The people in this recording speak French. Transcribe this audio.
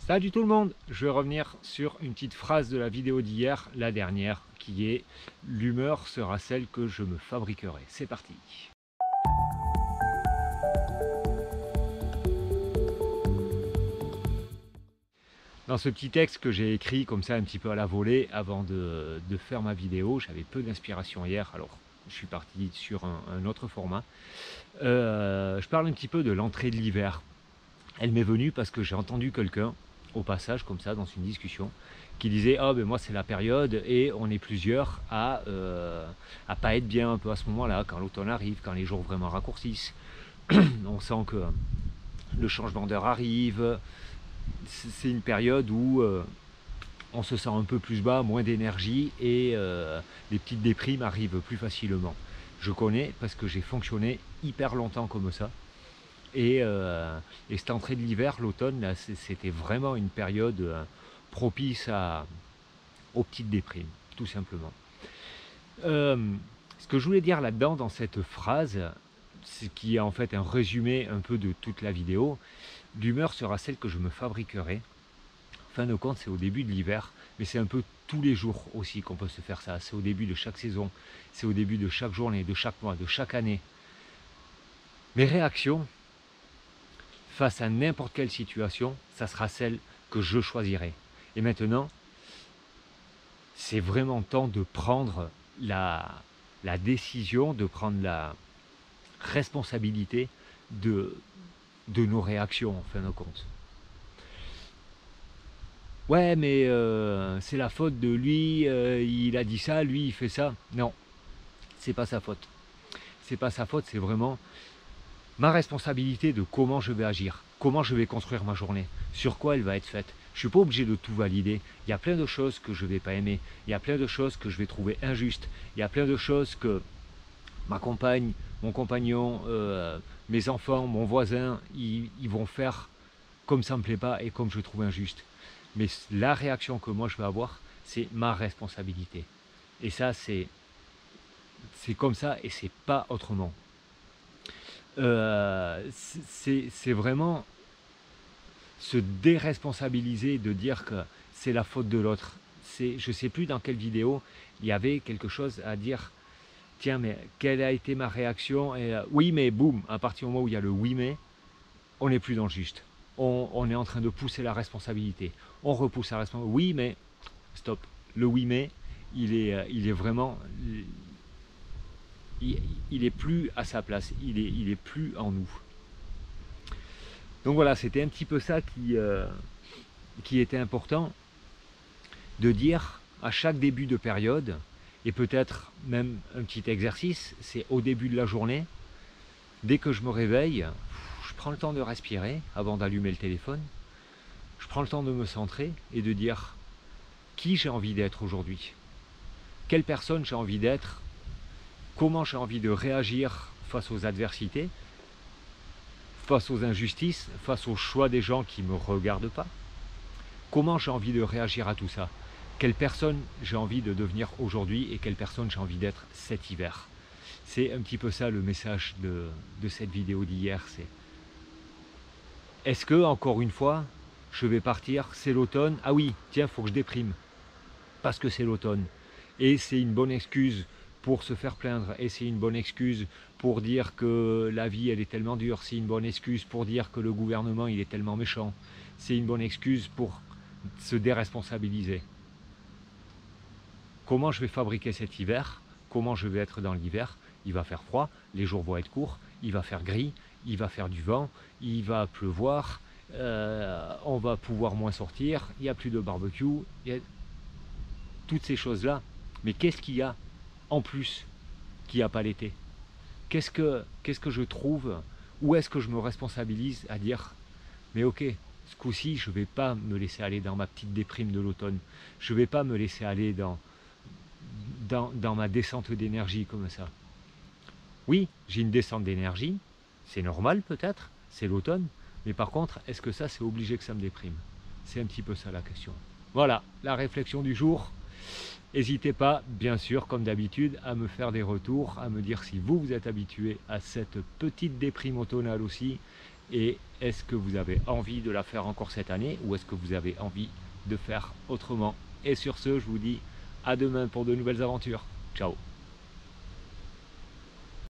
Salut tout le monde, je vais revenir sur une petite phrase de la vidéo d'hier, la dernière, qui est « L'humeur sera celle que je me fabriquerai ». C'est parti. Dans ce petit texte que j'ai écrit comme ça un petit peu à la volée avant de faire ma vidéo, j'avais peu d'inspiration hier, alors je suis parti sur un autre format. Je parle un petit peu de l'entrée de l'hiver. Elle m'est venue parce que j'ai entendu quelqu'un au passage comme ça dans une discussion qui disait ah ben moi c'est la période et on est plusieurs à pas être bien un peu à ce moment-là quand l'automne arrive, quand les jours vraiment raccourcissent. On sent que le changement d'heure arrive, c'est une période où on se sent un peu plus bas, moins d'énergie et les petites déprimes arrivent plus facilement. Je connais parce que j'ai fonctionné hyper longtemps comme ça. Et cette entrée de l'hiver, l'automne, c'était vraiment une période propice aux petites déprimes, tout simplement. Ce que je voulais dire là-dedans, dans cette phrase, qui est en fait un résumé un peu de toute la vidéo, l'humeur sera celle que je me fabriquerai. En fin de compte, c'est au début de l'hiver, mais c'est un peu tous les jours aussi qu'on peut se faire ça. C'est au début de chaque saison, c'est au début de chaque journée, de chaque mois, de chaque année. Mes réactions face à n'importe quelle situation, ça sera celle que je choisirai. Et maintenant, c'est vraiment temps de prendre la décision, de prendre la responsabilité de nos réactions, en fin de compte. Ouais, mais c'est la faute de lui, il a dit ça, lui, il fait ça. Non, c'est pas sa faute. C'est pas sa faute, c'est vraiment ma responsabilité de comment je vais agir, comment je vais construire ma journée, sur quoi elle va être faite. Je ne suis pas obligé de tout valider. Il y a plein de choses que je ne vais pas aimer. Il y a plein de choses que je vais trouver injustes. Il y a plein de choses que ma compagne, mon compagnon, mes enfants, mon voisin, ils vont faire comme ça ne me plaît pas et comme je trouve injuste. Mais la réaction que moi je vais avoir, c'est ma responsabilité. Et ça, c'est comme ça et c'est pas autrement. C'est vraiment se déresponsabiliser de dire que c'est la faute de l'autre. Je ne sais plus dans quelle vidéo il y avait quelque chose à dire. Tiens, mais quelle a été ma réaction? Et oui, mais boum, à partir du moment où il y a le oui, mais, on n'est plus dans le juste. On est en train de pousser la responsabilité. On repousse la responsabilité. Oui, mais stop. Le oui, mais, il est vraiment... Il est plus à sa place, il est plus en nous. Donc voilà, c'était un petit peu ça qui était important de dire à chaque début de période, et peut-être même un petit exercice, c'est au début de la journée, dès que je me réveille, je prends le temps de respirer avant d'allumer le téléphone, je prends le temps de me centrer et de dire qui j'ai envie d'être aujourd'hui, quelle personne j'ai envie d'être, comment j'ai envie de réagir face aux adversités, face aux injustices, face aux choix des gens qui ne me regardent pas. Comment j'ai envie de réagir à tout ça? Quelle personne j'ai envie de devenir aujourd'hui et quelle personne j'ai envie d'être cet hiver? C'est un petit peu ça le message de cette vidéo d'hier. C'est est-ce que, encore une fois, je vais partir, c'est l'automne, ah oui, tiens, il faut que je déprime, parce que c'est l'automne. Et c'est une bonne excuse pour se faire plaindre, et c'est une bonne excuse pour dire que la vie elle est tellement dure, c'est une bonne excuse pour dire que le gouvernement il est tellement méchant, c'est une bonne excuse pour se déresponsabiliser. Comment je vais fabriquer cet hiver? Comment je vais être dans l'hiver? Il va faire froid, les jours vont être courts, il va faire gris, il va faire du vent, il va pleuvoir, on va pouvoir moins sortir, il n'y a plus de barbecue, il y a toutes ces choses-là. Mais qu'est-ce qu'il y a en plus qu'il n'y a pas l'été? Qu'est-ce que je trouve? Où est-ce que je me responsabilise à dire mais ok, ce coup-ci, je ne vais pas me laisser aller dans ma petite déprime de l'automne. Je ne vais pas me laisser aller dans ma descente d'énergie comme ça. Oui, j'ai une descente d'énergie, c'est normal peut-être, c'est l'automne, mais par contre, est-ce que ça, c'est obligé que ça me déprime? C'est un petit peu ça la question. Voilà, la réflexion du jour. N'hésitez pas, bien sûr, comme d'habitude, à me faire des retours, à me dire si vous êtes habitué à cette petite déprime automnale aussi, et est-ce que vous avez envie de la faire encore cette année ou est-ce que vous avez envie de faire autrement. Et sur ce, je vous dis à demain pour de nouvelles aventures. Ciao.